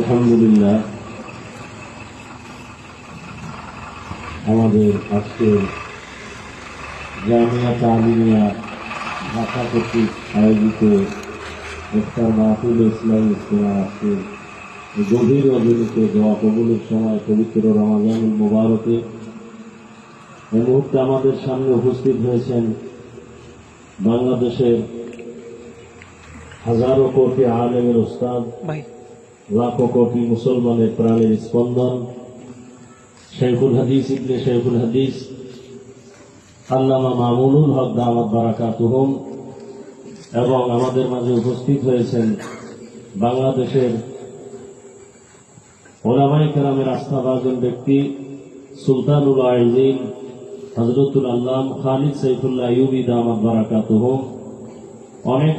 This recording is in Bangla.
আলহামদুলিল্লাহ আমাদের আজকে জামিয়া তালিমিয়া ঢাকা কর্তৃক আয়োজিত ইফতার মাহফিল ইসলামী ইজতেমা আজকে গভীর অবনীত দোয়া কবুলের সময় পবিত্র রমাজানুল মুবারকে এই মুহূর্তে আমাদের সামনে উপস্থিত হয়েছেন বাংলাদেশের হাজারো কোটি আলেমের উস্তাদ, লাখো কোটি মুসলমানের প্রাণের স্পন্দন, শেখুল হাদিস ইবনে শেখুল হাদিস আল্লামা মামুনুল হক দামাত বারাকাতুহুম, এবং আমাদের মাঝে উপস্থিত হয়েছেন বাংলাদেশের ওলামায়ে কেরামের আস্থাভাজন ব্যক্তি সুলতানুল আইজিন হযরতুল আল্লামা খালিদ সাইফুল্লাহ আইয়ুবী দামাত বারাকাতুহুম। অনেক